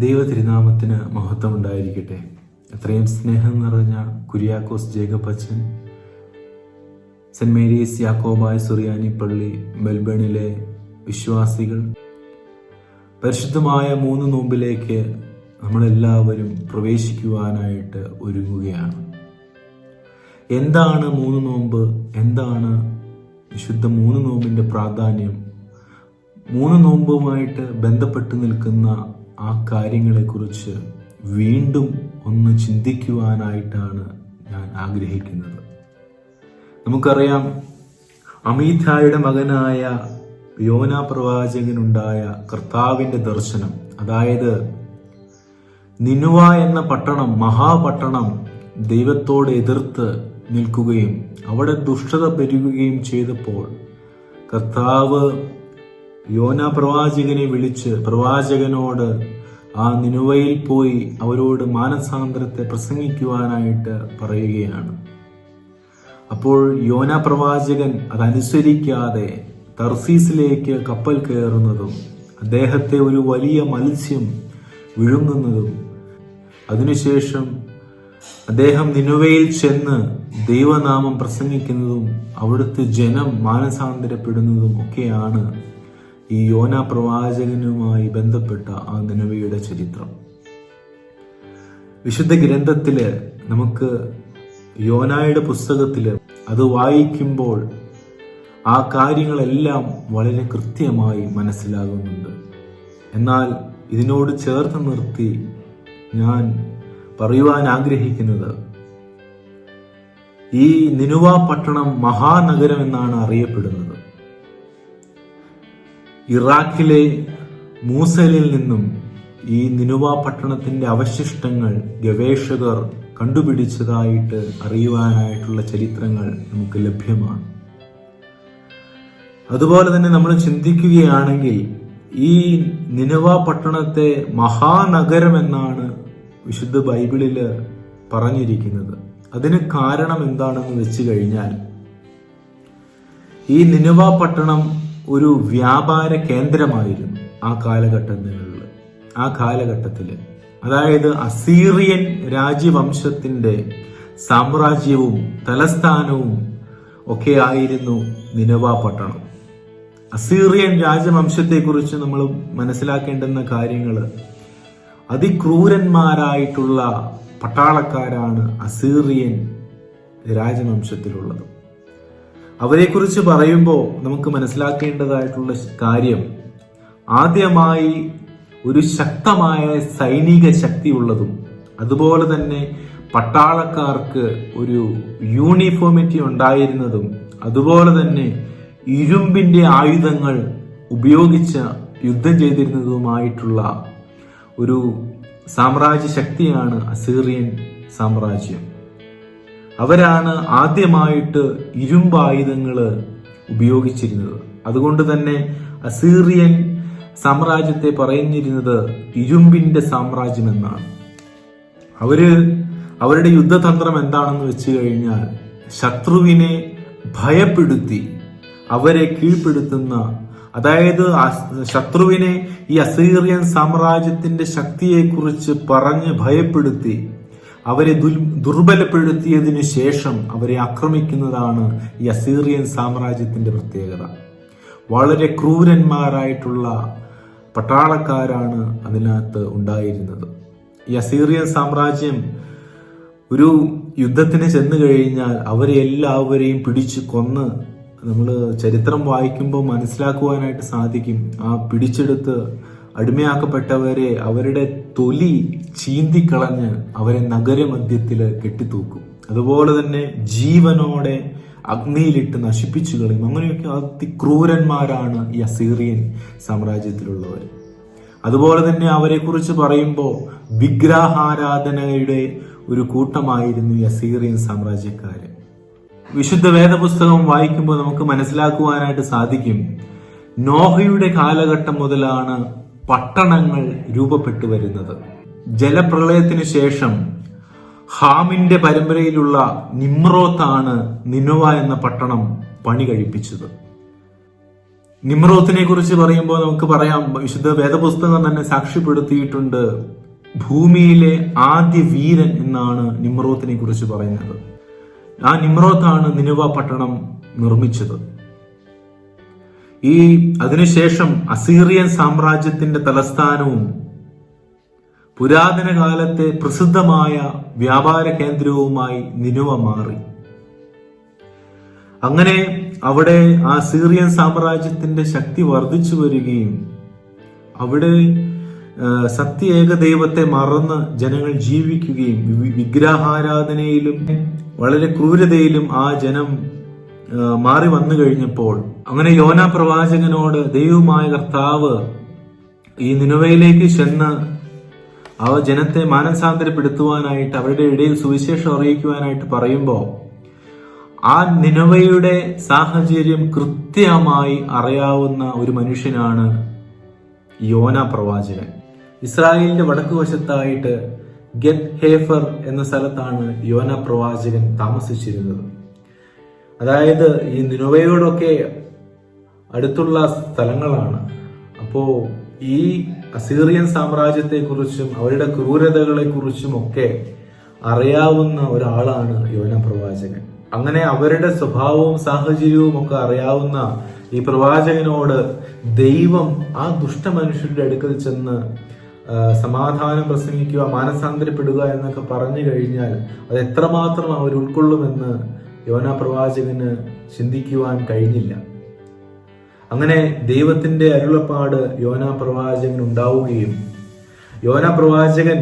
ദൈവതിരുനാമത്തിന് മഹത്വം ഉണ്ടായിരിക്കട്ടെ. എത്രയും സ്നേഹം നിറഞ്ഞ കുര്യാക്കോസ് ജേക്കബ് അച്ഛൻ, സെന്റ് മേരീസ് യാക്കോബായ സുറിയാനി പള്ളി, മെൽബണിലെ വിശ്വാസികൾ, പരിശുദ്ധമായ 3 നോമ്പിലേക്ക് നമ്മളെല്ലാവരും പ്രവേശിക്കുവാനായിട്ട് ഒരുങ്ങുകയാണ്. എന്താണ് 3 നോമ്പ്? എന്താണ് വിശുദ്ധ 3 നോമ്പിൻ്റെ പ്രാധാന്യം? 3 നോമ്പുമായിട്ട് ബന്ധപ്പെട്ട് നിൽക്കുന്ന ആ കാര്യങ്ങളെക്കുറിച്ച് വീണ്ടും ഒന്ന് ചിന്തിക്കുവാനായിട്ടാണ് ഞാൻ ആഗ്രഹിക്കുന്നത്. നമുക്കറിയാം, അമീഥായുടെ മകനായ യോനാ പ്രവാചകനുണ്ടായ കർത്താവിൻ്റെ ദർശനം, അതായത് നിനുവ എന്ന പട്ടണം, മഹാപട്ടണം ദൈവത്തോട് എതിർത്ത് നിൽക്കുകയും അവിടെ ദുഷ്ടത പെരുകുകയും ചെയ്തപ്പോൾ കർത്താവ് യോനാ പ്രവാചകനെ വിളിച്ച് പ്രവാചകനോട് ആ നിനുവയിൽ പോയി അവരോട് മാനസാന്തരത്തെ പ്രസംഗിക്കുവാനായിട്ട് പറയുകയാണ്. അപ്പോൾ യോനാ പ്രവാചകൻ അതനുസരിക്കാതെ തർസീസിലേക്ക് കപ്പൽ കയറുന്നതും അദ്ദേഹത്തെ ഒരു വലിയ മത്സ്യം വിഴുങ്ങുന്നതും അതിനുശേഷം അദ്ദേഹം നിനുവയിൽ ചെന്ന് ദൈവനാമം പ്രസംഗിക്കുന്നതും അവിടുത്തെ ജനം മാനസാന്തരപ്പെടുന്നതും ഒക്കെയാണ് ഈ യോനാ പ്രവാചകനുമായി ബന്ധപ്പെട്ട ആ നിനുവയുടെ ചരിത്രം. വിശുദ്ധ ഗ്രന്ഥത്തില് നമുക്ക് യോനായുടെ പുസ്തകത്തില് അത് വായിക്കുമ്പോൾ ആ കാര്യങ്ങളെല്ലാം വളരെ കൃത്യമായി മനസ്സിലാകുന്നുണ്ട്. എന്നാൽ ഇതിനോട് ചേർത്ത് നിർത്തി ഞാൻ പറയുവാൻ ആഗ്രഹിക്കുന്നത്, ഈ നിനുവ പട്ടണം മഹാനഗരം എന്നാണ് അറിയപ്പെടുന്നത്. ഇറാഖിലെ മൂസലിൽ നിന്നും ഈ നിനുവ പട്ടണത്തിന്റെ അവശിഷ്ടങ്ങൾ ഗവേഷകർ കണ്ടുപിടിച്ചതായിട്ട് അറിയുവാനായിട്ടുള്ള ചരിത്രങ്ങൾ നമുക്ക് ലഭ്യമാണ്. അതുപോലെ തന്നെ നമ്മൾ ചിന്തിക്കുകയാണെങ്കിൽ ഈ നിനുവ പട്ടണത്തെ മഹാനഗരം എന്നാണ് വിശുദ്ധ ബൈബിളില് പറഞ്ഞിരിക്കുന്നത്. അതിന് കാരണം എന്താണെന്ന് വെച്ച് കഴിഞ്ഞാൽ, ഈ നിനുവ പട്ടണം ഒരു വ്യാപാര കേന്ദ്രമായിരുന്നു ആ കാലഘട്ടത്തില്. അതായത് അസീറിയൻ രാജ്യവംശത്തിന്റെ സാമ്രാജ്യവും തലസ്ഥാനവും ഒക്കെ ആയിരുന്നു നിനുവ പട്ടണം. അസീറിയൻ രാജവംശത്തെക്കുറിച്ച് നമ്മൾ മനസ്സിലാക്കേണ്ടുന്ന കാര്യങ്ങൾ, അതിക്രൂരന്മാരായിട്ടുള്ള പട്ടാളക്കാരാണ് അസീറിയൻ രാജവംശത്തിലുള്ളത്. അവരെക്കുറിച്ച് പറയുമ്പോൾ നമുക്ക് മനസ്സിലാക്കേണ്ടതായിട്ടുള്ള കാര്യം, ആദ്യമായി ഒരു ശക്തമായ സൈനിക ശക്തിയുള്ളതും അതുപോലെ തന്നെ പട്ടാളക്കാർക്ക് ഒരു യൂണിഫോമിറ്റി ഉണ്ടായിരുന്നതും അതുപോലെ തന്നെ ഇരുമ്പിന്റെ ആയുധങ്ങൾ ഉപയോഗിച്ച് യുദ്ധം ചെയ്തിരുന്നതുമായിട്ടുള്ള ഒരു സാമ്രാജ്യ ശക്തിയാണ് അസീറിയൻ സാമ്രാജ്യം. അവരാണ് ആദ്യമായിട്ട് ഇരുമ്പായുധങ്ങൾ ഉപയോഗിച്ചിരുന്നത്. അതുകൊണ്ട് തന്നെ അസീറിയൻ സാമ്രാജ്യത്തെ പറയുന്നിരുന്നത് ഇരുമ്പിന്റെ സാമ്രാജ്യം എന്നാണ്. അവരുടെ യുദ്ധതന്ത്രം എന്താണെന്ന് വെച്ച് കഴിഞ്ഞാൽ, ശത്രുവിനെ ഭയപ്പെടുത്തി അവരെ കീഴ്പ്പെടുത്തുന്ന, അതായത് ശത്രുവിനെ ഈ അസീറിയൻ സാമ്രാജ്യത്തിന്റെ ശക്തിയെക്കുറിച്ച് പറഞ്ഞ് ഭയപ്പെടുത്തി അവരെ ദുർബലപ്പെടുത്തിയതിനു ശേഷം അവരെ ആക്രമിക്കുന്നതാണ് ഈ അസീറിയൻ സാമ്രാജ്യത്തിന്റെ പ്രത്യേകത. വളരെ ക്രൂരന്മാരായിട്ടുള്ള പട്ടാളക്കാരാണ് അതിനകത്ത് ഉണ്ടായിരുന്നത്. ഈ അസീറിയൻ സാമ്രാജ്യം ഒരു യുദ്ധത്തിന് ചെന്നു കഴിഞ്ഞാൽ അവരെ എല്ലാവരെയും പിടിച്ചു കൊന്ന്, നമ്മൾ ചരിത്രം വായിക്കുമ്പോൾ മനസ്സിലാക്കുവാനായിട്ട് സാധിക്കും, ആ പിടിച്ചെടുത്ത് അടിമയാക്കപ്പെട്ടവരെ അവരുടെ തൊലി ചീന്തിക്കളഞ്ഞ് അവരെ നഗരമധ്യത്തില് കെട്ടിത്തൂക്കും. അതുപോലെ തന്നെ ജീവനോടെ അഗ്നിയിലിട്ട് നശിപ്പിച്ചു കളയും. അങ്ങനെയൊക്കെ അതിക്രൂരന്മാരാണ് ഈ അസീറിയൻ സാമ്രാജ്യത്തിലുള്ളവർ. അതുപോലെ തന്നെ അവരെ കുറിച്ച് പറയുമ്പോൾ വിഗ്രഹാരാധനയുടെ ഒരു കൂട്ടമായിരുന്നു ഈ അസീറിയൻ സാമ്രാജ്യക്കാര്. വിശുദ്ധ വേദപുസ്തകം വായിക്കുമ്പോൾ നമുക്ക് മനസ്സിലാക്കുവാനായിട്ട് സാധിക്കും, നോഹയുടെ കാലഘട്ടം മുതലാണ് പട്ടണങ്ങൾ രൂപപ്പെട്ടു വരുന്നത്. ജലപ്രളയത്തിന് ശേഷം ഹാമിന്റെ പരമ്പരയിലുള്ള നിമ്രോത്താണ് നിനുവ എന്ന പട്ടണം പണി കഴിപ്പിച്ചത്. നിമ്രോത്തിനെ കുറിച്ച് പറയുമ്പോൾ നമുക്ക് പറയാം, വിശുദ്ധ വേദപുസ്തകം തന്നെ സാക്ഷ്യപ്പെടുത്തിയിട്ടുണ്ട്, ഭൂമിയിലെ ആദ്യ വീരൻ എന്നാണ് നിമ്രോത്തിനെ കുറിച്ച് പറയുന്നത്. ആ നിമ്രോത്താണ് നിനിവ പട്ടണം നിർമ്മിച്ചത്. അതിനുശേഷം അസീറിയൻ സാമ്രാജ്യത്തിന്റെ തലസ്ഥാനവും പുരാതന കാലത്തെ പ്രസിദ്ധമായ വ്യാപാര കേന്ദ്രവുമായി നിനിവ മാറി. അങ്ങനെ അവിടെ ആ സിറിയൻ സാമ്രാജ്യത്തിന്റെ ശക്തി വർദ്ധിച്ചു വരികയും അവിടെ സത്യ ഏക ദൈവത്തെ മറന്ന് ജനങ്ങൾ ജീവിക്കുകയും വിഗ്രഹാരാധനയിലും വളരെ ക്രൂരതയിലും ആ ജനം മാറി വന്നു കഴിഞ്ഞപ്പോൾ, അങ്ങനെ യോന പ്രവാചകനോട് ദൈവമായ കർത്താവ് ഈ നിനിവയിലേക്ക് ചെന്ന് ആ ജനത്തെ മാനസാന്തരപ്പെടുത്തുവാനായിട്ട് അവരുടെ ഇടയിൽ സുവിശേഷം അറിയിക്കുവാനായിട്ട് പറയുമ്പോൾ, ആ നിനിവയുടെ സാഹചര്യം കൃത്യമായി അറിയാവുന്ന ഒരു മനുഷ്യനാണ് യോന പ്രവാചകൻ. ഇസ്രായേലിന്റെ വടക്കു വശത്തായിട്ട് ഗെത് ഹേഫർ എന്ന സ്ഥലത്താണ് യോന പ്രവാചകൻ താമസിച്ചിരുന്നത്. അതായത് ഈ നിനിവയോടൊക്കെ അടുത്തുള്ള സ്ഥലങ്ങളാണ്. അപ്പോ ഈ അസീറിയൻ സാമ്രാജ്യത്തെക്കുറിച്ചും അവരുടെ ക്രൂരതകളെ കുറിച്ചും ഒക്കെ അറിയാവുന്ന ഒരാളാണ് യോന പ്രവാചകൻ. അങ്ങനെ അവരുടെ സ്വഭാവവും സാഹചര്യവും ഒക്കെ അറിയാവുന്ന ഈ പ്രവാചകനോട് ദൈവം ആ ദുഷ്ടമനുഷ്യരുടെ അടുക്കൽ ചെന്ന് സമാധാനം പ്രസംഗിക്കുക, മാനസാന്തരപ്പെടുക എന്നൊക്കെ പറഞ്ഞു കഴിഞ്ഞാൽ അത് എത്രമാത്രം അവർ ഉൾക്കൊള്ളുമെന്ന് യോന പ്രവാചകന് ചിന്തിക്കുവാൻ കഴിഞ്ഞില്ല. അങ്ങനെ ദൈവത്തിന്റെ അരുളപ്പാട് യോന പ്രവാചകൻ ഉണ്ടാവുകയും യോന പ്രവാചകൻ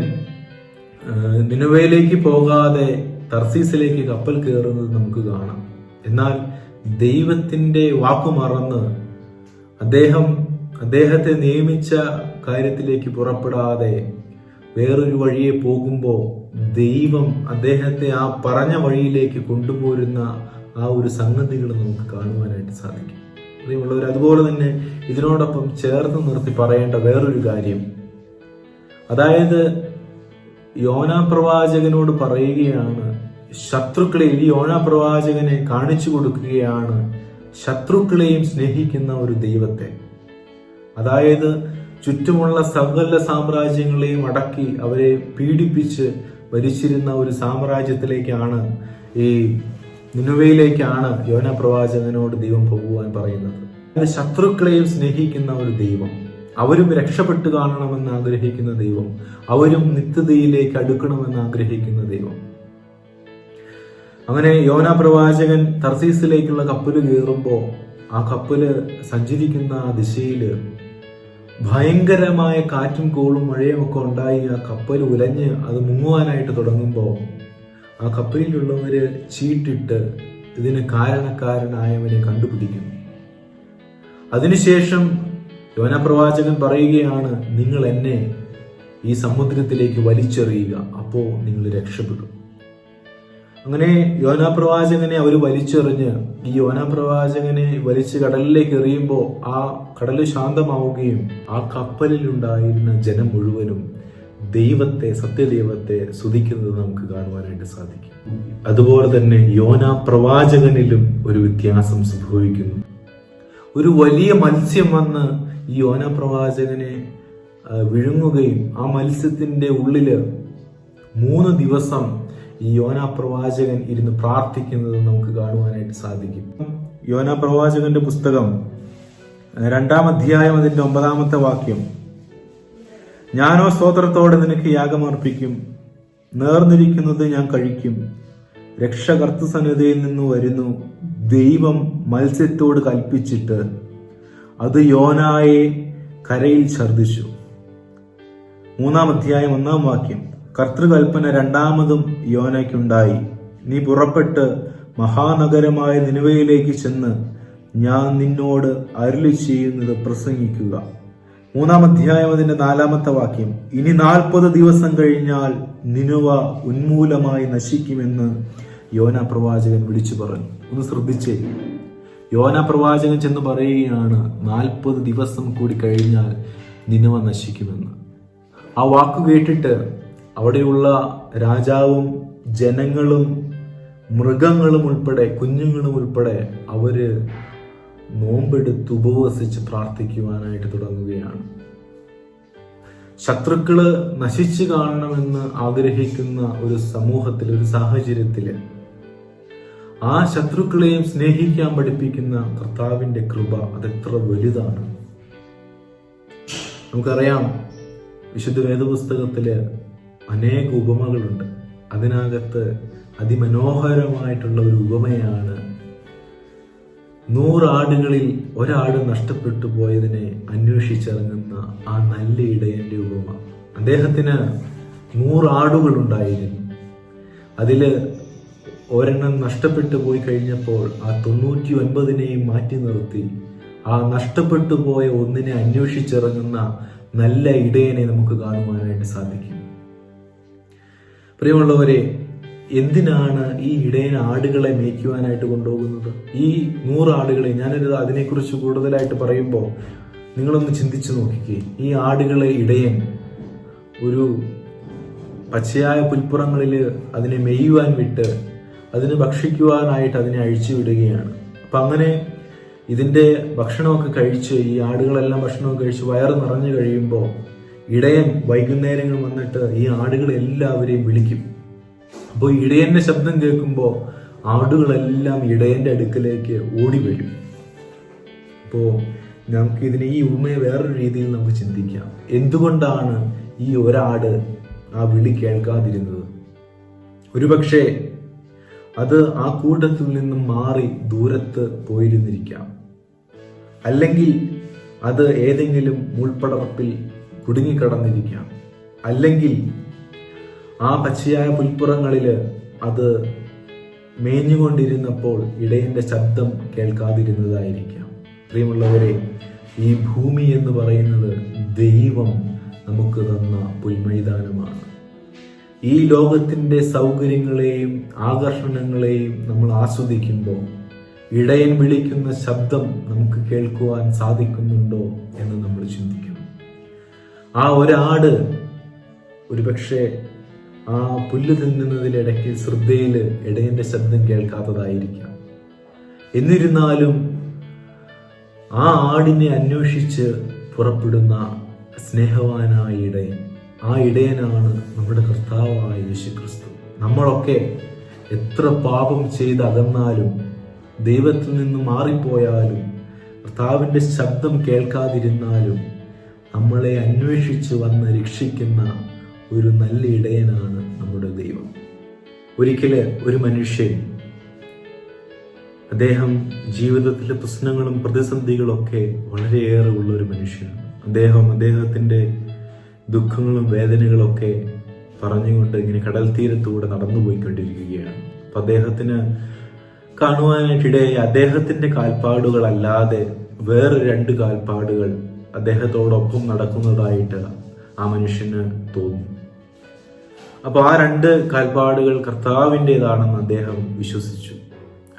നിനിവയിലേക്ക് പോകാതെ തർസീസിലേക്ക് കപ്പൽ കയറുന്നത് നമുക്ക് കാണാം. എന്നാൽ ദൈവത്തിന്റെ വാക്കുമറന്ന് അദ്ദേഹത്തെ നിയമിച്ച കാര്യത്തിലേക്ക് പുറപ്പെടാതെ വേറൊരു വഴിയെ പോകുമ്പോൾ ദൈവം അദ്ദേഹത്തെ ആ പറഞ്ഞ വഴിയിലേക്ക് കൊണ്ടുപോരുന്ന ആ ഒരു സംഗതികൾ നമുക്ക് കാണുവാനായിട്ട് സാധിക്കും. പ്രിയമുള്ളവർ, അതുപോലെ തന്നെ ഇതിനോടൊപ്പം ചേർത്ത് നിർത്തി പറയേണ്ട വേറൊരു കാര്യം, അതായത് യോന പ്രവാചകനോട് പറയുകയാണ്, ശത്രുക്കളെ, ഈ യോന പ്രവാചകനെ കാണിച്ചു കൊടുക്കുകയാണ് ശത്രുക്കളെയും സ്നേഹിക്കുന്ന ഒരു ദൈവത്തെ. അതായത് ചുറ്റുമുള്ള സകല സാമ്രാജ്യങ്ങളെയും അടക്കി അവരെ പീഡിപ്പിച്ച് ഭരിച്ചിരുന്ന ഒരു സാമ്രാജ്യത്തിലേക്കാണ്, ഈ നിനിവയിലേക്കാണ് യോന പ്രവാചകനോട് ദൈവം പോകുവാൻ പറയുന്നത്. ശത്രുക്കളെയും സ്നേഹിക്കുന്ന ഒരു ദൈവം, അവരും രക്ഷപ്പെട്ടു കാണണമെന്ന് ആഗ്രഹിക്കുന്ന ദൈവം, അവരും നിത്യതയിലേക്ക് അടുക്കണമെന്ന് ആഗ്രഹിക്കുന്ന ദൈവം. അങ്ങനെ യോന പ്രവാചകൻ തർസീസിലേക്കുള്ള കപ്പല് കയറുമ്പോൾ ആ കപ്പല് സഞ്ചരിക്കുന്ന ആ ദിശയില് ഭയങ്കരമായ കാറ്റും കോളും മഴയും ഒക്കെ ഉണ്ടായി ആ കപ്പൽ ഉലഞ്ഞ് അത് മുങ്ങുവാനായിട്ട് തുടങ്ങുമ്പോൾ ആ കപ്പലിലുള്ളവര് ചീട്ടിട്ട് ഇതിന് കാരണക്കാരനായവനെ കണ്ടുപിടിക്കുന്നു. അതിനുശേഷം യോന പ്രവാചകൻ പറയുകയാണ്, നിങ്ങൾ എന്നെ ഈ സമുദ്രത്തിലേക്ക് വലിച്ചെറിയുക, അപ്പോ നിങ്ങൾ രക്ഷപ്പെടും. അങ്ങനെ യോന പ്രവാചകനെ അവർ വലിച്ചെറിഞ്ഞ് ഈ യോന പ്രവാചകനെ വലിച്ച് കടലിലേക്ക് എറിയുമ്പോൾ ആ കടല് ശാന്തമാവുകയും ആ കപ്പലിൽ ഉണ്ടായിരുന്ന ജനം മുഴുവനും ദൈവത്തെ, സത്യദൈവത്തെ സ്തുതിക്കുന്നത് നമുക്ക് കാണുവാനായിട്ട് സാധിക്കും. അതുപോലെ തന്നെ യോന പ്രവാചകനിലും ഒരു വ്യത്യാസം സംഭവിക്കുന്നു. ഒരു വലിയ മത്സ്യം വന്ന് ഈ യോന പ്രവാചകനെ വിഴുങ്ങുകയും ആ മത്സ്യത്തിന്റെ ഉള്ളില് 3 ദിവസം ഈ യോന പ്രവാചകൻ ഇരുന്ന് പ്രാർത്ഥിക്കുന്നത് നമുക്ക് കാണുവാനായിട്ട് സാധിക്കും. യോന പ്രവാചകന്റെ പുസ്തകം 2-ാം അധ്യായം അതിന്റെ 9-ാമത്തെ വാക്യം, ഞാനോ സ്തോത്രത്തോടെ നിനക്ക് യാഗമർപ്പിക്കും, നേർന്നിരിക്കുന്നത് ഞാൻ കഴിക്കും, രക്ഷ കർത്തൃസന്നിധിയിൽ നിന്ന് വരുന്നു, ദൈവം മത്സ്യത്തോട് കൽപ്പിച്ചിട്ട് അത് യോനായെ കരയിൽ ഛർദിച്ചു. 3-ാം അധ്യായം 1-ാം വാക്യം, കർത്തൃകൽപ്പന രണ്ടാമതും യോനയ്ക്കുണ്ടായി, നീ പുറപ്പെട്ട് മഹാനഗരമായ നിനിവയിലേക്ക് ചെന്ന് ഞാൻ നിന്നോട് അരുളി ചെയ്യുന്നത് പ്രസംഗിക്കുക. 3-ാം അധ്യായം അതിന്റെ 4-ാമത്തെ വാക്യം, ഇനി 40 ദിവസം കഴിഞ്ഞാൽ നിനിവ ഉന്മൂലമായി നശിക്കുമെന്ന് യോന പ്രവാചകൻ വിളിച്ചു പറഞ്ഞു. ഒന്ന് ശ്രദ്ധിച്ചേ, യോന പ്രവാചകൻ ചെന്ന് പറയുകയാണ് 40 ദിവസം കൂടി കഴിഞ്ഞാൽ നിനിവ നശിക്കുമെന്ന്. ആ വാക്ക് കേട്ടിട്ട് അവിടെയുള്ള രാജാവും ജനങ്ങളും മൃഗങ്ങളും ഉൾപ്പെടെ കുഞ്ഞുങ്ങളും ഉൾപ്പെടെ അവര് നോമ്പെടുത്ത് ഉപവസിച്ച് പ്രാർത്ഥിക്കുവാനായിട്ട് തുടങ്ങുകയാണ്. ശത്രുക്കള് നശിച്ചു കാണണമെന്ന് ആഗ്രഹിക്കുന്ന ഒരു സമൂഹത്തിൽ, ഒരു സാഹചര്യത്തില് ആ ശത്രുക്കളെയും സ്നേഹിക്കാൻ പഠിപ്പിക്കുന്ന കർത്താവിന്റെ കൃപ അതെത്ര വലുതാണ്. നമുക്കറിയാം, വിശുദ്ധ വേദപുസ്തകത്തില് അനേക ഉപമകളുണ്ട്. അതിനകത്ത് അതിമനോഹരമായിട്ടുള്ള ഒരു ഉപമയാണ് 100 ആടുകളിൽ ഒരാട് നഷ്ടപ്പെട്ടു പോയതിനെ അന്വേഷിച്ചിറങ്ങുന്ന ആ നല്ല ഇടയന്റെ ഉപമ. അദ്ദേഹത്തിന് 100 ആടുകൾ ഉണ്ടായിരുന്നു. അതില് ഒരെണ്ണം നഷ്ടപ്പെട്ടു പോയി കഴിഞ്ഞപ്പോൾ ആ 99നെയും മാറ്റി നിർത്തി ആ നഷ്ടപ്പെട്ടു പോയ ഒന്നിനെ അന്വേഷിച്ചിറങ്ങുന്ന നല്ല ഇടയനെ നമുക്ക് കാണുവാനായിട്ട് സാധിക്കും. പ്രിയമുള്ളവരെ, എന്തിനാണ് ഈ ഇടയൻ ആടുകളെ മേയ്ക്കുവാനായിട്ട് കൊണ്ടുപോകുന്നത്? ഈ 100 ആടുകളെ, ഞാനൊരു അതിനെക്കുറിച്ച് കൂടുതലായിട്ട് പറയുമ്പോൾ നിങ്ങളൊന്ന് ചിന്തിച്ചു നോക്കിക്കേ. ഈ ആടുകളെ ഇടയൻ ഒരു പച്ചയായ പുൽപ്പുറങ്ങളിൽ അതിനെ മെയ്യുവാൻ വിട്ട് അതിന് ഭക്ഷിക്കുവാനായിട്ട് അതിനെ അഴിച്ചു വിടുകയാണ്. അപ്പം അങ്ങനെ ഇതിൻ്റെ ഭക്ഷണമൊക്കെ കഴിച്ച്, ഈ ആടുകളെല്ലാം ഭക്ഷണമൊക്കെ കഴിച്ച് വയറ് നിറഞ്ഞു കഴിയുമ്പോൾ ഇടയൻ വൈകുന്നേരങ്ങൾ വന്നിട്ട് ഈ ആടുകളെല്ലാവരെയും വിളിക്കും. അപ്പോൾ ഇടയന്റെ ശബ്ദം കേൾക്കുമ്പോൾ ആടുകളെല്ലാം ഇടയന്റെ അടുക്കലേക്ക് ഓടി വരും. അപ്പോൾ നമുക്ക് ഇതിനെ, ഈ ഉപമയെ വേറൊരു രീതിയിൽ നമുക്ക് ചിന്തിക്കാം. എന്തുകൊണ്ടാണ് ഈ ഒരാട് ആ വിളി കേൾക്കാതിരുന്നത്? ഒരുപക്ഷെ അത് ആ കൂട്ടത്തിൽ നിന്നും മാറി ദൂരത്ത് പോയിരുന്നിരിക്കാം. അല്ലെങ്കിൽ അത് ഏതെങ്കിലും മുൾപ്പടർപ്പിൽ കുടുങ്ങിക്കിടന്നിരിക്കാം. അല്ലെങ്കിൽ ആ പച്ചയായ പുൽപ്പുറങ്ങളിൽ അത് മേഞ്ഞുകൊണ്ടിരുന്നപ്പോൾ ഇടയന്റെ ശബ്ദം കേൾക്കാതിരുന്നതായിരിക്കാം. പ്രിയമുള്ളവരെ, ഈ ഭൂമി എന്ന് പറയുന്നത് ദൈവം നമുക്ക് തന്ന പുൽമൈതാനമാണ്. ഈ ലോകത്തിന്റെ സൗകര്യങ്ങളെയും ആകർഷണങ്ങളെയും നമ്മൾ ആസ്വദിക്കുമ്പോൾ ഇടയൻ വിളിക്കുന്ന ശബ്ദം നമുക്ക് കേൾക്കുവാൻ സാധിക്കുന്നുണ്ടോ എന്ന് നമ്മൾ ചിന്തിക്കണം. ആ ഒരാട് ഒരുപക്ഷെ ആ പുല്ല് തിന്നുന്നതിലിടയ്ക്ക് ശ്രദ്ധയിൽ ഇടയന്റെ ശബ്ദം കേൾക്കാത്തതായിരിക്കാം. എന്നിരുന്നാലും ആ ആടിനെ അന്വേഷിച്ച് പുറപ്പെടുന്ന സ്നേഹവാനായ ഇടയൻ, ആ ഇടയനാണ് നമ്മുടെ കർത്താവായ യേശുക്രിസ്തു. നമ്മളൊക്കെ എത്ര പാപം ചെയ്ത് അകന്നാലും, ദൈവത്തിൽ നിന്ന് മാറിപ്പോയാലും, കർത്താവിൻ്റെ ശബ്ദം കേൾക്കാതിരുന്നാലും നമ്മളെ അന്വേഷിച്ച് വന്ന് രക്ഷിക്കുന്ന ഒരു നല്ല ഇടയനാണ് നമ്മുടെ ദൈവം. ഒരിക്കല് ഒരു മനുഷ്യൻ, അദ്ദേഹം ജീവിതത്തിലെ പ്രശ്നങ്ങളും പ്രതിസന്ധികളൊക്കെ വളരെയേറെ ഉള്ള ഒരു മനുഷ്യനാണ്. അദ്ദേഹത്തിൻ്റെ ദുഃഖങ്ങളും വേദനകളൊക്കെ പറഞ്ഞുകൊണ്ട് ഇങ്ങനെ കടൽ തീരത്തൂടെ നടന്നു പോയിക്കൊണ്ടിരിക്കുകയാണ്. അപ്പം അദ്ദേഹത്തിന് കാണുവാനായിട്ടിടയായി അദ്ദേഹത്തിൻ്റെ കാൽപ്പാടുകളല്ലാതെ വേറെ 2 കാൽപ്പാടുകൾ അദ്ദേഹത്തോടൊപ്പം നടക്കുന്നതായിട്ട് ആ മനുഷ്യന് തോന്നി. അപ്പോൾ ആ 2 കാൽപ്പാടുകൾ കർത്താവിൻ്റെതാണെന്ന് അദ്ദേഹം വിശ്വസിച്ചു.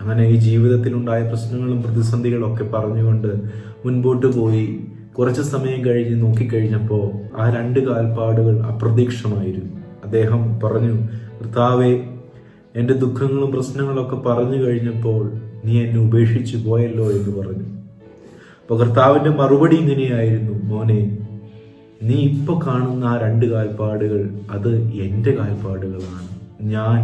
അങ്ങനെ ഈ ജീവിതത്തിലുണ്ടായ പ്രശ്നങ്ങളും പ്രതിസന്ധികളും ഒക്കെ പറഞ്ഞുകൊണ്ട് മുൻപോട്ട് പോയി കുറച്ച് സമയം കഴിഞ്ഞ് നോക്കിക്കഴിഞ്ഞപ്പോൾ ആ 2 കാൽപ്പാടുകൾ അപ്രതീക്ഷിതമായിരുന്നു. അദ്ദേഹം പറഞ്ഞു, കർത്താവേ, എൻ്റെ ദുഃഖങ്ങളും പ്രശ്നങ്ങളൊക്കെ പറഞ്ഞു കഴിഞ്ഞപ്പോൾ നീ എന്നെ ഉപേക്ഷിച്ചു പോയല്ലോ എന്ന് പറഞ്ഞു. അപ്പോൾ കർത്താവിൻ്റെ മറുപടി ഇങ്ങനെയായിരുന്നു, മോനെ, നീ ഇപ്പോൾ കാണുന്ന ആ 2 കാൽപ്പാടുകൾ അത് എൻ്റെ കാൽപ്പാടുകളാണ്. ഞാൻ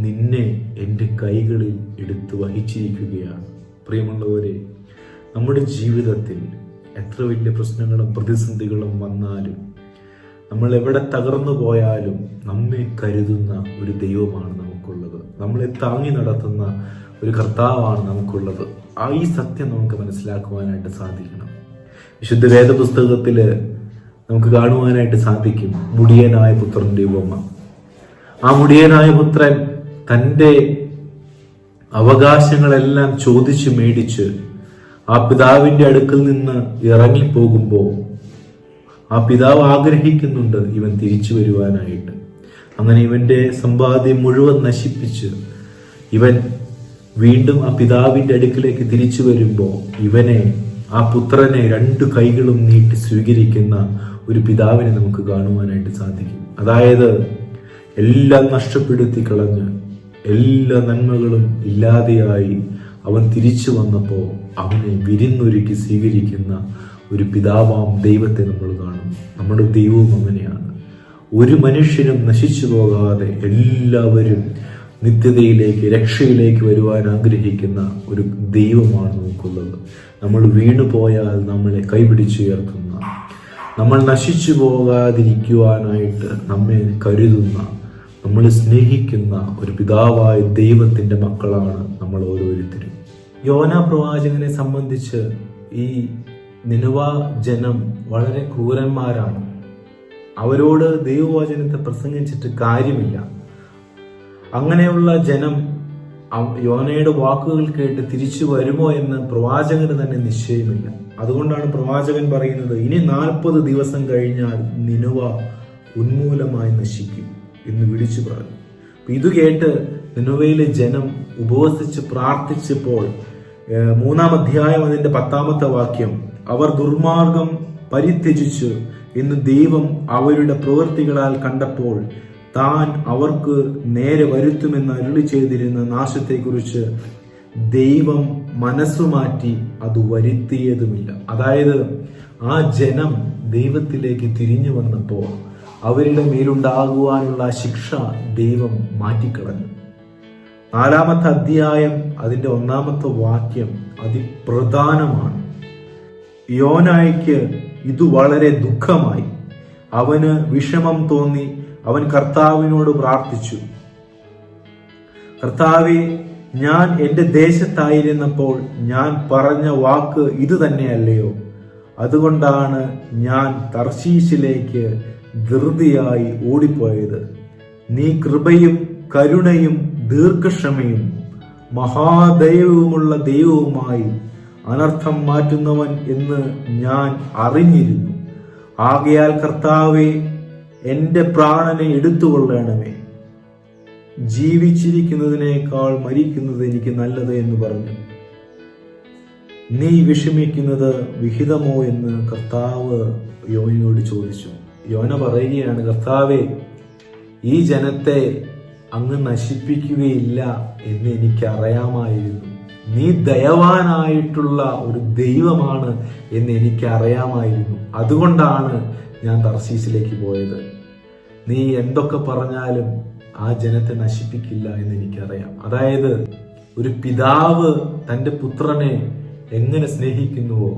നിന്നെ എൻ്റെ കൈകളിൽ എടുത്ത് വഹിച്ചിരിക്കുകയാണ്. പ്രിയമുള്ളവരെ, നമ്മുടെ ജീവിതത്തിൽ എത്ര വലിയ പ്രശ്നങ്ങളും പ്രതിസന്ധികളും വന്നാലും, നമ്മൾ എവിടെ തകർന്നു പോയാലും നമ്മെ കരുതുന്ന ഒരു ദൈവമാണ് നമുക്കുള്ളത്. നമ്മളെ താങ്ങി നടത്തുന്ന ഒരു കർത്താവാണ് നമുക്കുള്ളത്. ഈ സത്യം നമുക്ക് മനസ്സിലാക്കുവാനായിട്ട് സാധിക്കണം. വിശുദ്ധ വേദപുസ്തകത്തിൽ നമുക്ക് കാണുവാനായിട്ട് സാധിക്കും മുടിയനായ പുത്രന്റെ ഉപമ. ആ മുടിയനായ പുത്രൻ തൻ്റെ അവകാശങ്ങളെല്ലാം ചോദിച്ചു മേടിച്ച് ആ പിതാവിൻ്റെ അടുക്കൽ നിന്ന് ഇറങ്ങിപ്പോകുമ്പോൾ ആ പിതാവ് ആഗ്രഹിക്കുന്നുണ്ട് ഇവൻ തിരിച്ചു വരുവാനായിട്ട്. അങ്ങനെ ഇവന്റെ സമ്പാദ്യം മുഴുവൻ നശിപ്പിച്ച് ഇവൻ വീണ്ടും ആ പിതാവിൻ്റെ അടുക്കിലേക്ക് തിരിച്ചു വരുമ്പോൾ ഇവനെ, ആ പുത്രനെ 2 കൈകളും നീട്ടി സ്വീകരിക്കുന്ന ഒരു പിതാവിനെ നമുക്ക് കാണുവാനായിട്ട് സാധിക്കും. അതായത് എല്ലാം നഷ്ടപ്പെടുത്തി കളഞ്ഞ് എല്ലാ നന്മകളും ഇല്ലാതെയായി അവൻ തിരിച്ചു വന്നപ്പോൾ അവനെ വിരുന്നൊരുക്കി സ്വീകരിക്കുന്ന ഒരു പിതാവാം ദൈവത്തെ നമ്മൾ കാണുന്നു. നമ്മുടെ ദൈവവും അങ്ങനെയാണ്. ഒരു മനുഷ്യരും നശിച്ചു പോകാതെ എല്ലാവരും നിത്യതയിലേക്ക്, രക്ഷയിലേക്ക് വരുവാൻ ആഗ്രഹിക്കുന്ന ഒരു ദൈവമാണ് നമുക്കുള്ളത്. നമ്മൾ വീണു പോയാൽ നമ്മളെ കൈപിടിച്ചുയർത്തുന്ന, നമ്മൾ നശിച്ചു പോകാതിരിക്കുവാനായിട്ട് നമ്മെ കരുതുന്ന, നമ്മൾ സ്നേഹിക്കുന്ന ഒരു പിതാവായ ദൈവത്തിൻ്റെ മക്കളാണ് നമ്മൾ ഓരോരുത്തരും. യോന പ്രവാചകനെ സംബന്ധിച്ച് ഈ നിനവ ജനം വളരെ ക്രൂരന്മാരാണ്. അവരോട് ദൈവവചനത്തെ പ്രസംഗിച്ചിട്ട് കാര്യമില്ല. അങ്ങനെയുള്ള ജനം യോനയുടെ വാക്കുകൾ കേട്ട് തിരിച്ചു വരുമോ എന്ന് പ്രവാചകന് തന്നെ നിശ്ചയമില്ല. അതുകൊണ്ടാണ് പ്രവാചകൻ പറയുന്നത്, ഇനി 40 ദിവസം കഴിഞ്ഞാൽ നിനവ ഉന്മൂലമായി നശിക്കും എന്ന് വിളിച്ചു പറഞ്ഞു. ഇത് കേട്ട് നിനവയിലെ ജനം ഉപവസിച്ച് പ്രാർത്ഥിച്ചപ്പോൾ 3-ാം അധ്യായം അതിന്റെ 10-ാമത്തെ വാക്യം, അവർ ദുർമാർഗം പരിത്യജിച്ചു എന്ന് ദൈവം അവരുടെ പ്രവൃത്തികളാൽ കണ്ടപ്പോൾ താൻ അവർക്ക് നേരെ വരുത്തുമെന്ന് അരുളി ചെയ്തിരുന്ന നാശത്തെക്കുറിച്ച് ദൈവം മനസ്സുമാറ്റി അത് വരുത്തിയതുമില്ല. അതായത് ആ ജനം ദൈവത്തിലേക്ക് തിരിഞ്ഞു വന്നപ്പോൾ അവരുടെ മേലുണ്ടാകുവാനുള്ള ശിക്ഷ ദൈവം മാറ്റിക്കളഞ്ഞു. 4-ാമത്തെ അധ്യായം അതിന്റെ 1-ാമത്തെ വാക്യം അതിപ്രധാനമാണ്. യോനായ്ക്ക് ഇത് വളരെ ദുഃഖമായി. അവന് വിഷമം തോന്നി. അവൻ കർത്താവിനോട് പ്രാർത്ഥിച്ചു, കർത്താവേ, ഞാൻ എൻ്റെ ദേശത്തായിരുന്നപ്പോൾ ഞാൻ പറഞ്ഞ വാക്ക് ഇത് തന്നെയല്ലയോ? അതുകൊണ്ടാണ് ഞാൻ തർശീശിലേക്ക് ധൃതിയായി ഓടിപ്പോയത്. നീ കൃപയും കരുണയും ദീർഘക്ഷമയും മഹാദൈവവുമുള്ള ദൈവവുമായി അനർത്ഥം മാറ്റുന്നവൻ എന്ന് ഞാൻ അറിഞ്ഞിരുന്നു. ആകയാൽ കർത്താവേ, എൻ്റെ പ്രാണനെ എടുത്തുകൊള്ളണമേ. ജീവിച്ചിരിക്കുന്നതിനേക്കാൾ മരിക്കുന്നത് എനിക്ക് നല്ലത് എന്ന് പറഞ്ഞു. നീ വിഷമിക്കുന്നത് വിഹിതമോ എന്ന് കർത്താവ് യോനയോട് ചോദിച്ചു. യോന പറയുകയാണ്, കർത്താവേ, ഈ ജനത്തെ അങ്ങ് നശിപ്പിക്കുകയില്ല എന്ന് എനിക്കറിയാമായിരുന്നു. നീ ദയവാനായിട്ടുള്ള ഒരു ദൈവമാണ് എന്ന് എനിക്കറിയാമായിരുന്നു. അതുകൊണ്ടാണ് ഞാൻ തർശീശിലേക്ക് പോയത്. നീ എന്തൊക്കെ പറഞ്ഞാലും ആ ജനത്തെ നശിപ്പിക്കില്ല എന്ന് എനിക്കറിയാം. അതായത് ഒരു പിതാവ് തൻ്റെ പുത്രനെ എങ്ങനെ സ്നേഹിക്കുന്നുവോ,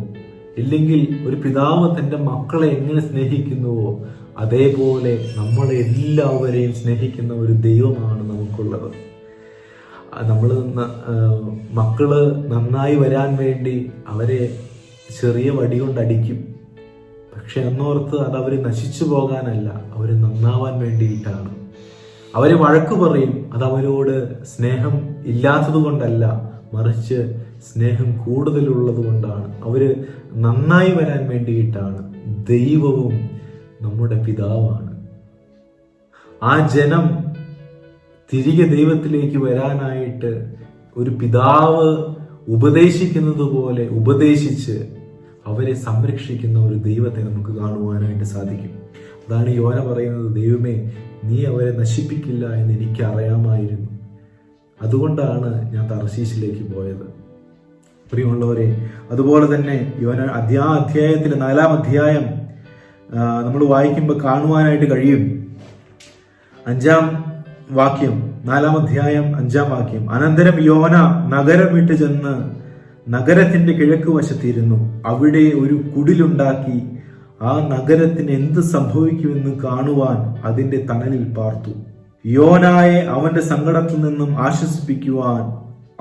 ഇല്ലെങ്കിൽ ഒരു പിതാവ് തൻ്റെ മക്കളെ എങ്ങനെ സ്നേഹിക്കുന്നുവോ, അതേപോലെ നമ്മളെ എല്ലാവരെയും സ്നേഹിക്കുന്ന ഒരു ദൈവമാണ് നമുക്കുള്ളത്. നമ്മൾ മക്കള് നന്നായി വരാൻ വേണ്ടി അവരെ ചെറിയ വടി കൊണ്ടടിക്കും. പക്ഷെ അന്നോർത്ത് അത് അവർ നശിച്ചു പോകാനല്ല, അവർ നന്നാവാൻ വേണ്ടിയിട്ടാണ്. അവരെ വഴക്ക് പറയും, അത് അവരോട് സ്നേഹം ഇല്ലാത്തത് കൊണ്ടല്ല, മറിച്ച് സ്നേഹം കൂടുതലുള്ളത് കൊണ്ടാണ്. അവര് നന്നായി വരാൻ വേണ്ടിയിട്ടാണ്. ദൈവവും നമ്മുടെ പിതാവാണ്. ആ ജനം തിരികെ ദൈവത്തിലേക്ക് വരാനായിട്ട് ഒരു പിതാവ് ഉപദേശിക്കുന്നത് പോലെ ഉപദേശിച്ച് അവരെ സംരക്ഷിക്കുന്ന ഒരു ദൈവത്തെ നമുക്ക് കാണുവാനായിട്ട് സാധിക്കും. അതാണ് യോന പറയുന്നത്, ദൈവമേ, നീ അവരെ നശിപ്പിക്കില്ല എന്ന് എനിക്ക് അറിയാമായിരുന്നു. അതുകൊണ്ടാണ് ഞാൻ തർശീശിലേക്ക് പോയത്. പ്രിയമുള്ളവരെ, അതുപോലെ തന്നെ യോന അധ്യായത്തിലെ 4-ാം അധ്യായം നമ്മൾ വായിക്കുമ്പോൾ കാണുവാനായിട്ട് കഴിയും. 5-ാം വാക്യം, 4-ാം അധ്യായം 5-ാം വാക്യം, അനന്തരം യോന നഗരം വിട്ട് ചെന്ന് നഗരത്തിന്റെ കിഴക്ക് വശത്തിരുന്നു. അവിടെ ഒരു കുടിലുണ്ടാക്കി ആ നഗരത്തിന് എന്ത് സംഭവിക്കുമെന്ന് കാണുവാൻ അതിന്റെ തണലിൽ പാർത്തു. യോനായെ അവന്റെ സങ്കടത്തിൽ നിന്നും ആശ്വസിപ്പിക്കുവാൻ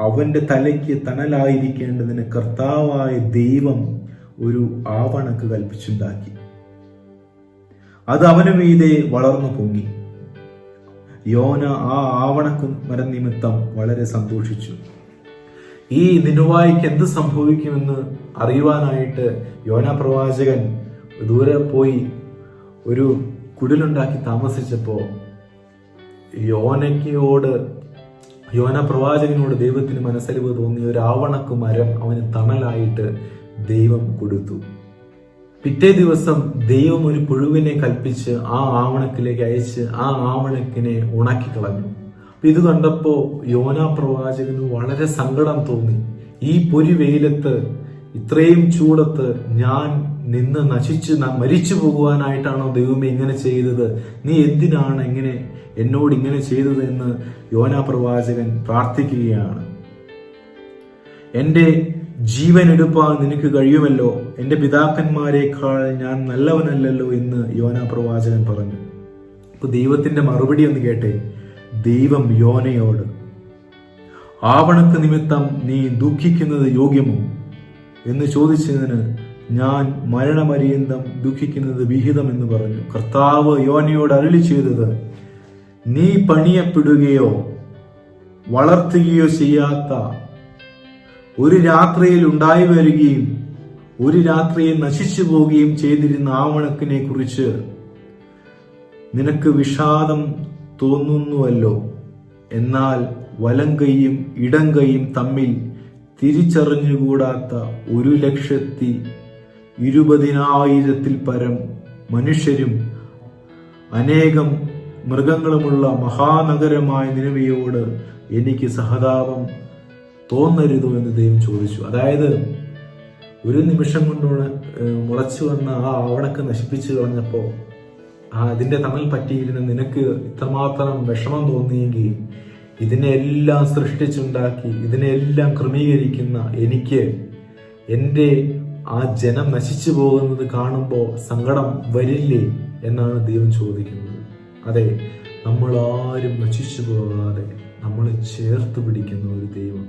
അവന്റെ തലയ്ക്ക് തണലായിരിക്കേണ്ടതിന് കർത്താവായ ദൈവം ഒരു ആവണക്ക് കൽപ്പിച്ചുണ്ടാക്കി. അത് അവന് മീതെ വളർന്നു പൊങ്ങി. യോന ആ ആവണക്ക് മരം നിമിത്തം വളരെ സന്തോഷിച്ചു. ഈ നിനുവായിക്ക് എന്ത് സംഭവിക്കുമെന്ന് അറിയുവാനായിട്ട് യോന പ്രവാചകൻ ദൂരെ പോയി ഒരു കുടിലുണ്ടാക്കി താമസിച്ചപ്പോൾ യോന പ്രവാചകനോട് ദൈവത്തിന് മനസ്സലിവ് തോന്നി ഒരു ആവണക്ക് മരം അവന് തണലായിട്ട് ദൈവം കൊടുത്തു. പിറ്റേ ദിവസം ദൈവം ഒരു പുഴുവിനെ കൽപ്പിച്ച് ആ ആവണക്കിലേക്ക് അയച്ച് ആ ആവണക്കിനെ ഉണക്കിക്കളഞ്ഞു. ഇത് കണ്ടപ്പോൾ യോന പ്രവാചകന് വളരെ സങ്കടം തോന്നി. ഈ പൊരി വെയിലത്ത്, ഇത്രയും ചൂടത്ത് ഞാൻ നിന്ന് മരിച്ചു പോകുവാനായിട്ടാണോ ദൈവമേ ഇങ്ങനെ ചെയ്തത്? നീ എന്തിനാണ് എന്നോട് ഇങ്ങനെ ചെയ്തത് എന്ന് യോനാ പ്രവാചകൻ പ്രാർത്ഥിക്കുകയാണ്. എന്റെ ജീവൻ എടുപ്പാൻ നിനക്ക് കഴിയുമല്ലോ, എന്റെ പിതാക്കന്മാരെക്കാൾ ഞാൻ നല്ലവനല്ലല്ലോ എന്ന് യോനാ പ്രവാചകൻ പറഞ്ഞു. അപ്പൊ ദൈവത്തിന്റെ മറുപടി ഒന്ന് കേട്ടെ. ദൈവം യോനയോട്, ആവണക്ക് നിമിത്തം നീ ദുഃഖിക്കുന്നത് യോഗ്യമോ എന്ന് ചോദിച്ചതിന് ഞാൻ മരണപര്യന്തം ദുഃഖിക്കുന്നത് വിഹിതം എന്ന് പറഞ്ഞു. കർത്താവ് യോനയോട് അരുളി ചെയ്തത്, നീ പണിയപ്പെടുകയോ വളർത്തുകയോ ചെയ്യാത്ത, ഒരു രാത്രിയിൽ ഉണ്ടായി വരികയും ഒരു രാത്രിയിൽ നശിച്ചു പോവുകയും ചെയ്തിരുന്ന ആവണക്കിനെ കുറിച്ച് നിനക്ക് വിഷാദം തോന്നുന്നുവല്ലോ. എന്നാൽ വലം കൈയും ഇടം കൈയും തമ്മിൽ തിരിച്ചറിഞ്ഞുകൂടാത്ത 1,20,000 പരം മനുഷ്യരും അനേകം മൃഗങ്ങളുമുള്ള മഹാനഗരമായ നിനവയോട് എനിക്ക് സഹതാപം തോന്നരുതോ എന്ന് ദൈവം ചോദിച്ചു. അതായത് ഒരു നിമിഷം കൊണ്ട് മുളച്ചു വന്ന ആ ആവണക്ക് നശിപ്പിച്ചു കളഞ്ഞപ്പോ അതിന്റെ തമ്മിൽ പറ്റിയിരുന്ന നിനക്ക് ഇത്രമാത്രം വിഷമം തോന്നിയെങ്കിൽ ഇതിനെല്ലാം സൃഷ്ടിച്ചുണ്ടാക്കി ഇതിനെല്ലാം ക്രമീകരിക്കുന്ന എനിക്ക് എൻ്റെ ആ ജനം നശിച്ചു പോകുന്നത് കാണുമ്പോൾ സങ്കടം വരില്ലേ എന്നാണ് ദൈവം ചോദിക്കുന്നത്. അതെ, നമ്മളാരും നശിച്ചു പോകാതെ നമ്മളെ ചേർത്ത് പിടിക്കുന്ന ഒരു ദൈവം,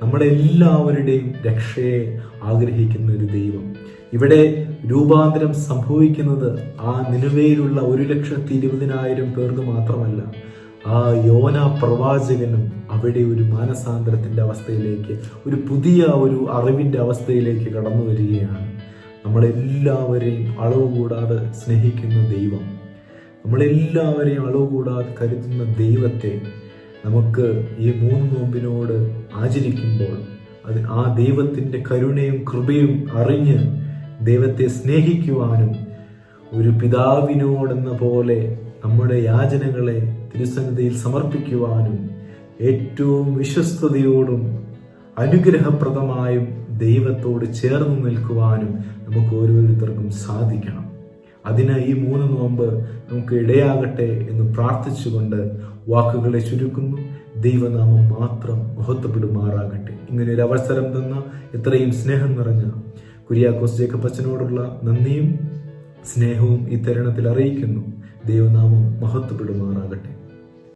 നമ്മുടെ എല്ലാവരുടെയും രക്ഷയെ ആഗ്രഹിക്കുന്ന ഒരു ദൈവം. ഇവിടെ രൂപാന്തരം സംഭവിക്കുന്നത് ആ നിലവയിലുള്ള 1,20,000 പേർക്ക് മാത്രമല്ല, ആ യോന പ്രവാചകനും അവിടെ ഒരു മാനസാന്തരത്തിന്റെ അവസ്ഥയിലേക്ക്, ഒരു പുതിയ ഒരു അറിവിന്റെ അവസ്ഥയിലേക്ക് കടന്നു വരികയാണ്. നമ്മളെല്ലാവരെയും അളവ് കൂടാതെ സ്നേഹിക്കുന്ന ദൈവം, നമ്മളെല്ലാവരെയും അളവ് കൂടാതെ കരുതുന്ന ദൈവത്തെ നമുക്ക് ഈ 3 നോമ്പിനോട് ആചരിക്കുമ്പോൾ ആ ദൈവത്തിന്റെ കരുണയും കൃപയും അറിഞ്ഞ് ദൈവത്തെ സ്നേഹിക്കുവാനും ഒരു പിതാവിനോടെന്ന പോലെ നമ്മുടെ യാചനകളെ തിരുസന്നിധിയിൽ സമർപ്പിക്കുവാനും ഏറ്റവും വിശ്വസ്തയോടും അനുഗ്രഹപ്രദമായും ദൈവത്തോട് ചേർന്ന് നിൽക്കുവാനും നമുക്ക് ഓരോരുത്തർക്കും സാധിക്കണം. അതിന് ഈ 3 നോമ്പ് നമുക്ക് ഇടയാകട്ടെ എന്ന് പ്രാർത്ഥിച്ചുകൊണ്ട് വാക്കുകളെ ചുരുക്കുന്നു. ദൈവനാമം മാത്രം മഹത്വപ്പെടുമാറാകട്ടെ. ഇങ്ങനെ ഒരു അവസരം തന്ന ഇത്രയും സ്നേഹം നിറഞ്ഞ കുര്യാക്കോസ് ജേക്കബ് അച്ഛനോടുള്ള നന്ദിയും സ്നേഹവും ഈ തരുണത്തിൽ അറിയിക്കുന്നു. ദൈവനാമം മഹത്വപ്പെടുമാറാകട്ടെ.